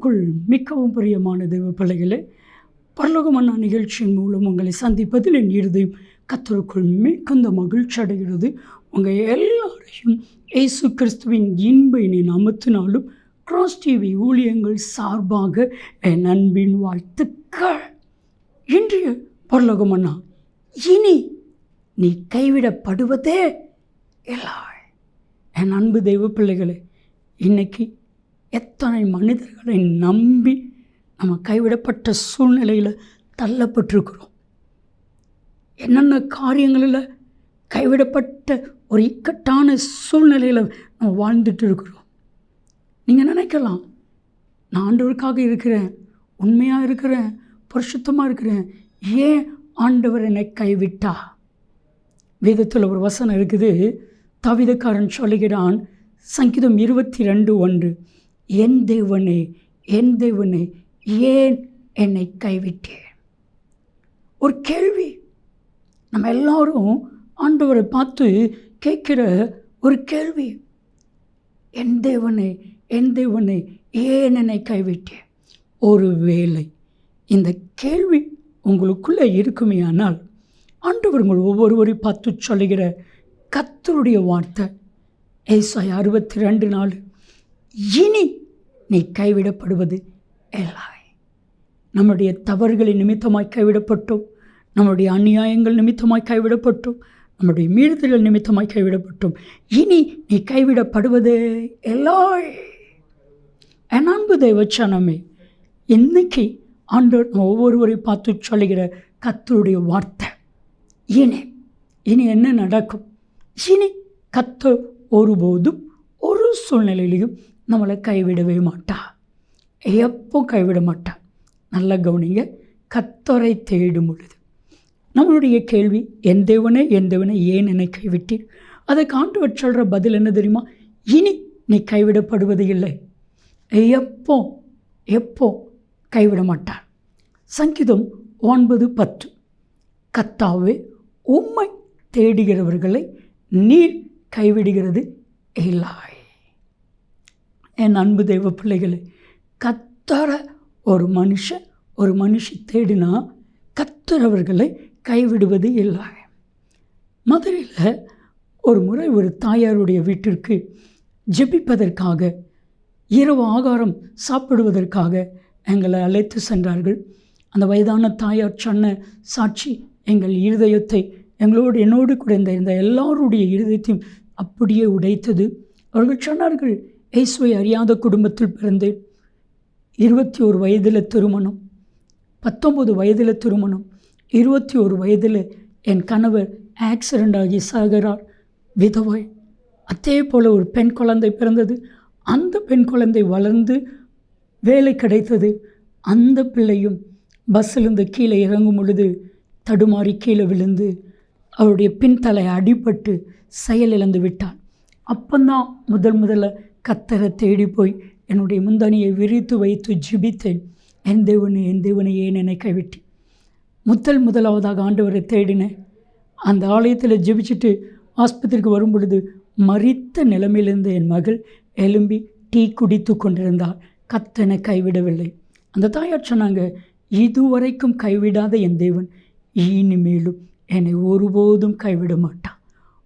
கர்த்தருக்குள் மிகவும் பிரியமான தேவ பிள்ளைகளே, பரலோகமன்னா நிகழ்ச்சியின் மூலம் உங்களை சந்திப்பதில் என் இருதயம் கர்த்தருக்குள் மிகுந்த மகிழ்ச்சி அடைகிறது. உங்கள் எல்லாரையும் இயேசு கிறிஸ்துவின் இன்ப இனி நாமத்தினாலும் கிராஸ் டிவி ஊழியங்கள் சார்பாக என் அன்பின் வாழ்த்துக்கள். இன்றைய பரலோகமன்னா, இனி நீ கைவிடப்படுவதே இல்லை. என் அன்பு தெய்வ பிள்ளைகளே, இன்னைக்கு எத்தனை மனிதர்களை நம்பி நம்ம கைவிடப்பட்ட சூழ்நிலையில் தள்ளப்பட்டிருக்கிறோம். என்னென்ன காரியங்களில் கைவிடப்பட்ட ஒரு இக்கட்டான சூழ்நிலையில் நம்ம வாழ்ந்துட்டு இருக்கிறோம். நீங்கள் நினைக்கலாம், நான் ஆண்டவருக்காக இருக்கிறேன், உண்மையாக இருக்கிறேன், பரிசுத்தமாக இருக்கிறேன், ஏன் ஆண்டவர் என்னை கைவிட்டா? வேதத்தில் ஒரு வசனம் இருக்குது. தாவீதுக்காரன் சொல்லுகிறான், சங்கீதம் 22:1, என் தேவனே, என் தேவனே, ஏன் என்னை கைவிட்டேன்? ஒரு கேள்வி நம்ம எல்லாரும் ஆண்டவரை பார்த்து கேட்கிற ஒரு கேள்வி. என் தேவனே, என் தேவனே, ஏன் என்னை கைவிட்டேன்? ஒரு வேளை இந்த கேள்வி உங்களுக்குள்ளே இருக்குமே ஆனால், ஆண்டவர் உங்கள் ஒவ்வொருவரையும் பார்த்து சொல்லுகிற கர்த்தருடைய வார்த்தை ஏசாயா 62:4, இனி நீ கைவிடப்படுவது இல்லை. நம்முடைய தவறுகளின் நிமித்தமாய் கைவிடப்பட்டோம், நம்முடைய அநியாயங்கள் நிமித்தமாய் கைவிடப்பட்டோம், நம்முடைய மீறுதல்கள் நிமித்தமாய் கைவிடப்பட்டோம். இனி நீ கைவிடப்படுவதே இல்லை. என் அன்பு தெய்வச்சனமே, இன்னைக்கு ஆண்டவர் ஒவ்வொருவரையும் பார்த்து சொல்லுகிற கர்த்தருடைய வார்த்தை, இனி என்ன நடக்கும்? இனி கர்த்தர் ஒருபோதும் ஒரு சூழ்நிலையிலையும் நம்மளை கைவிடவே மாட்டா, எப்போ கைவிட மாட்டா. நல்ல கவனிங்க, கர்த்தரை தேடும் பொழுது நம்மளுடைய கேள்வி, என் தேவனே, என் தேவனே, ஏன் என்னை கைவிட்டீர்? அதுக்கு ஆண்டவர் சொல்கிற பதில் என்ன தெரியுமா? இனி நீ கைவிடப்படுவது இல்லை. எப்போ கைவிட மாட்டார். சங்கீதம் 9:10, கர்த்தாவே, உம்மை தேடுகிறவர்களை நீர் கைவிடுகிறது இல்லை. என் அன்பு தெய்வ பிள்ளைகளே, கர்த்தரை ஒரு மனுஷி தேடினா கர்த்தர் அவர்களை கைவிடுவது இல்லை. மதுரையில் ஒரு முறை ஒரு தாயாருடைய வீட்டிற்கு ஜெபிப்பதற்காக, இரவு ஆகாரம் சாப்பிடுவதற்காக எங்களை அழைத்து சென்றார்கள். அந்த வயதான தாயார் சொன்ன சாட்சி எங்கள் இருதயத்தை, என்னோடு கூட இந்த எல்லாருடைய இருதயத்தையும் அப்படியே உடைத்தது. அவர்கள் சொன்னார்கள், இயேசுவை அறியாத குடும்பத்தில் பிறந்தேன், 21 வயதில் திருமணம், 19 வயதில் திருமணம், 21 வயதில் என் கணவர் ஆக்சிடெண்ட் ஆகி சாகிறார், விதவாய். அதே போல் ஒரு பெண் குழந்தை பிறந்தது. அந்த பெண் குழந்தை வளர்ந்து வேலை கிடைத்தது. அந்த பிள்ளையும் பஸ்ஸிலிருந்து கீழே இறங்கும் பொழுது தடுமாறி கீழே விழுந்து அவருடைய பின்தலை அடிபட்டு செயலிழந்து விட்டாள். அப்பந்தான் முதல்ல கர்த்தரை தேடி போய் என்னுடைய முந்தானியை விரித்து வைத்து ஜெபித்தேன். என் தேவனே, என் தேவனே, ஏன் என்னை கைவிட்டேன்? முதலாவதாக ஆண்டவரை தேடினேன். அந்த ஆலயத்தில் ஜெபிச்சுட்டு ஆஸ்பத்திரிக்கு வரும் பொழுது மரித்த நிலைமையிலிருந்து என் மகள் எழும்பி டீ குடித்து கொண்டிருந்தாள். கர்த்தனை கைவிடவில்லை. அந்த தாயார் சொன்னாங்க, இதுவரைக்கும் கைவிடாத என் தேவன் இனிமேலும் என்னை ஒருபோதும் கைவிட மாட்டான்.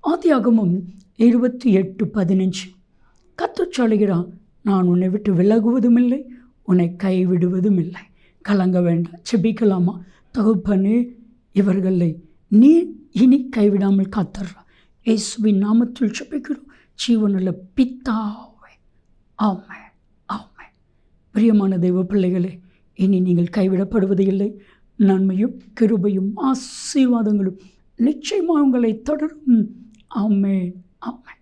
ஆதியாகமம் 28:15, கர்த்தர் சொல்லுகிறான், நான் உன்னை விட்டு விலகுவதும் இல்லை, உன்னை கைவிடுவதும் இல்லை. கலங்க வேண்டாம். செபிக்கலாமா? தகப்பனே, இவர்களை நீ இனி கைவிடாமல் காத்தர்றா, இயேசுவின் நாமத்தில் செபிக்கிறோம், ஜீவனுள்ள பிதாவே, ஆமென், ஆமென். பிரியமான தெய்வ பிள்ளைகளே, இனி நீங்கள் கைவிடப்படுவது இல்லை. நன்மையும் கிருபையும் ஆசீர்வாதங்களும் நிச்சயமாக உங்களை தொடரும். ஆமென், ஆமென்.